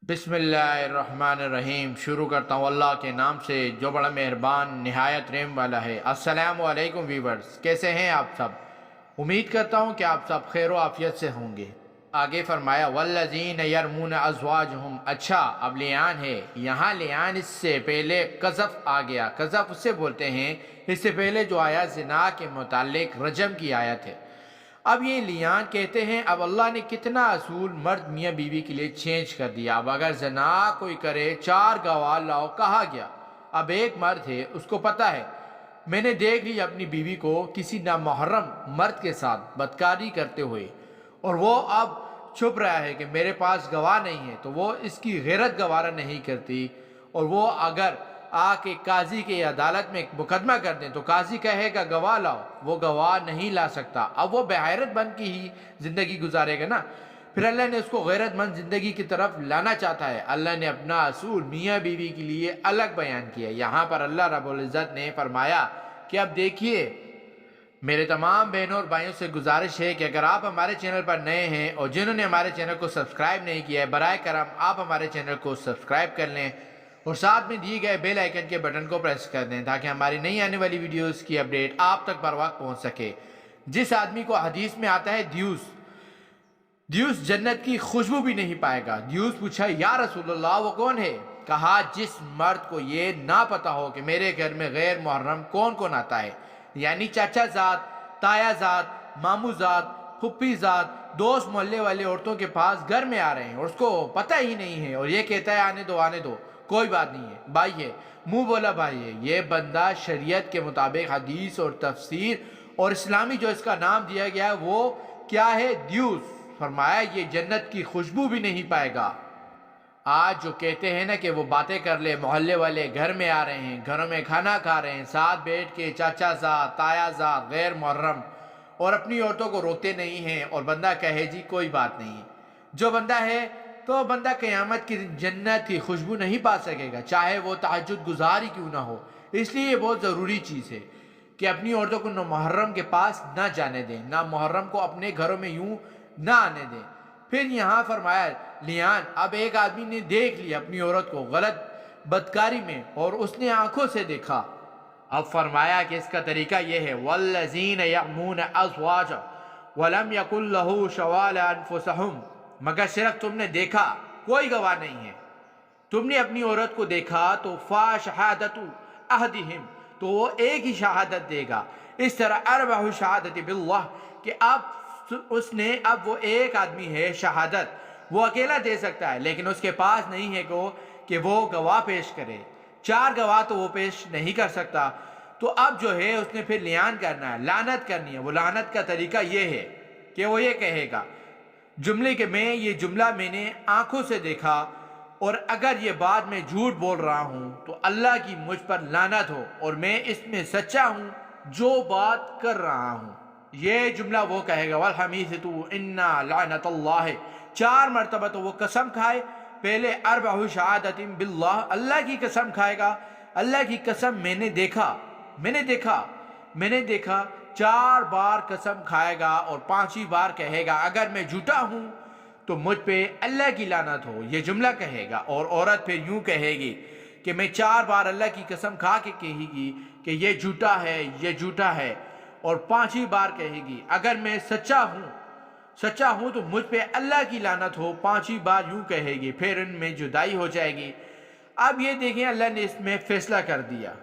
بسم اللہ الرحمن الرحیم۔ شروع کرتا ہوں اللہ کے نام سے جو بڑا مہربان نہایت رحم والا ہے۔ السلام علیکم ویورز، کیسے ہیں آپ سب؟ امید کرتا ہوں کہ آپ سب خیر و عافیت سے ہوں گے۔ آگے فرمایا والذین یرمون ازواجہم۔ اچھا، اب لیان ہے یہاں۔ لیان اس سے پہلے قذف آ گیا۔ قذف اسے بولتے ہیں اس سے پہلے جو آیا زنا کے متعلق رجم کی آیت ہے۔ اب یہ لیان کہتے ہیں اب اللہ نے کتنا اصول مرد میاں بیوی کے لیے چینج کر دیا۔ اب اگر زنا کوئی کرے 4 گواہ لاؤ کہا گیا۔ اب ایک مرد ہے، اس کو پتا ہے میں نے دیکھ لی اپنی بیوی کو کسی نامحرم مرد کے ساتھ بدکاری کرتے ہوئے، اور وہ اب چھپ رہا ہے کہ میرے پاس گواہ نہیں ہے، تو وہ اس کی غیرت گوارا نہیں کرتی، اور وہ اگر آ کے قاضی کے عدالت میں مقدمہ کر دیں تو قاضی کہے گا گواہ لاؤ، وہ گواہ نہیں لا سکتا۔ اب وہ بغیرت بن کی ہی زندگی گزارے گا نا۔ پھر اللہ نے اس کو غیرت مند زندگی کی طرف لانا چاہتا ہے۔ اللہ نے اپنا اصول میاں بیوی کے لیے الگ بیان کیا۔ یہاں پر اللہ رب العزت نے فرمایا کہ اب دیکھیے میرے تمام بہنوں اور بھائیوں سے گزارش ہے کہ اگر آپ ہمارے چینل پر نئے ہیں اور جنہوں نے ہمارے چینل کو سبسکرائب نہیں کیا ہے، برائے کرم آپ ہمارے چینل کو سبسکرائب کر لیں اور ساتھ میں دیے گئے بیل آئیکن کے بٹن کو پریس کر دیں تاکہ ہماری نئی آنے والی ویڈیوز کی اپڈیٹ آپ تک بر وقت پہنچ سکے۔ جس آدمی کو حدیث میں آتا ہے دیوس جنت کی خوشبو بھی نہیں پائے گا۔ دیوس پوچھا یا رسول اللہ وہ کون ہے؟ کہا جس مرد کو یہ نہ پتا ہو کہ میرے گھر میں غیر محرم کون کون آتا ہے، یعنی چاچا زاد، تایا زاد، مامو زاد، پھپھی زاد، دوست محلے والے عورتوں کے پاس گھر میں آ رہے ہیں اور اس کو پتہ ہی نہیں ہے، اور یہ کہتا ہے آنے دو کوئی بات نہیں ہے، بھائی ہے، منہ بولا بھائی ہے۔ یہ بندہ شریعت کے مطابق حدیث اور تفسیر اور اسلامی جو اس کا نام دیا گیا وہ کیا ہے؟ دیوس۔ فرمایا یہ جنت کی خوشبو بھی نہیں پائے گا۔ آج جو کہتے ہیں نا کہ وہ باتیں کر لے، محلے والے گھر میں آ رہے ہیں، گھروں میں کھانا کھا رہے ہیں، ساتھ بیٹھ کے چاچا زاد، تایا زاد، غیر محرم، اور اپنی عورتوں کو روکتے نہیں ہیں، اور بندہ کہے جی کوئی بات نہیں۔ جو بندہ ہے تو بندہ قیامت کی جنت کی خوشبو نہیں پا سکے گا، چاہے وہ تہجد گزار ہی کیوں نہ ہو۔ اس لیے یہ بہت ضروری چیز ہے کہ اپنی عورتوں کو نامحرم کے پاس نہ جانے دیں، نامحرم کو اپنے گھروں میں یوں نہ آنے دیں۔ پھر یہاں فرمایا لیان، اب ایک آدمی نے دیکھ لی اپنی عورت کو غلط بدکاری میں اور اس نے آنکھوں سے دیکھا۔ اب فرمایا کہ اس کا طریقہ یہ ہے والذین یعمون ازواجہم ولم یکن لہ شوال انفسہم، مگر صرف تم نے دیکھا کوئی گواہ نہیں ہے، تم نے اپنی عورت کو دیکھا تو فا شہادت احدہم، تو وہ ایک ہی شہادت دے گا۔ اس طرح اربع شہادت باللہ کہ اب وہ ایک آدمی ہے، شہادت وہ اکیلا دے سکتا ہے، لیکن اس کے پاس نہیں ہے کہ وہ گواہ پیش کرے۔ 4 گواہ تو وہ پیش نہیں کر سکتا، تو اب جو ہے اس نے پھر لیان کرنا ہے، لعنت کرنی ہے۔ وہ لعنت کا طریقہ یہ ہے کہ وہ یہ کہے گا جملے کہ یہ جملہ میں نے آنکھوں سے دیکھا، اور اگر یہ بات میں جھوٹ بول رہا ہوں تو اللہ کی مجھ پر لعنت ہو، اور میں اس میں سچا ہوں جو بات کر رہا ہوں۔ یہ جملہ وہ کہے گا والحمیثۃ انا لعنت اللہ، 4 مرتبہ تو وہ قسم کھائے۔ پہلے اربع شہادت باللہ، اللہ کی قسم کھائے گا، اللہ کی قسم میں نے دیکھا 4 بار قسم کھائے گا، اور 5ویں بار کہے گا اگر میں جھوٹا ہوں تو مجھ پہ اللہ کی لعنت ہو، یہ جملہ کہے گا۔ اور عورت پھر یوں کہے گی کہ میں 4 بار اللہ کی قسم کھا کے کہے گی کہ یہ جھوٹا ہے، اور 5ویں بار کہے گی اگر میں سچا ہوں تو مجھ پہ اللہ کی لعنت ہو، 5ویں بار یوں کہے گی، پھر ان میں جدائی ہو جائے گی۔ اب یہ دیکھیں اللہ نے اس میں فیصلہ کر دیا۔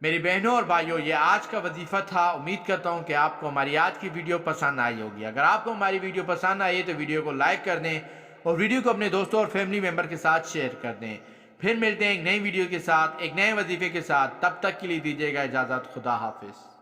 میری بہنوں اور بھائیوں، یہ آج کا وظیفہ تھا۔ امید کرتا ہوں کہ آپ کو ہماری آج کی ویڈیو پسند آئی ہوگی۔ اگر آپ کو ہماری ویڈیو پسند آئی تو ویڈیو کو لائک کر دیں اور ویڈیو کو اپنے دوستوں اور فیملی ممبر کے ساتھ شیئر کر دیں۔ پھر ملتے ہیں ایک نئی ویڈیو کے ساتھ، ایک نئے وظیفے کے ساتھ۔ تب تک کے لیے دیجیے گا اجازت۔ خدا حافظ۔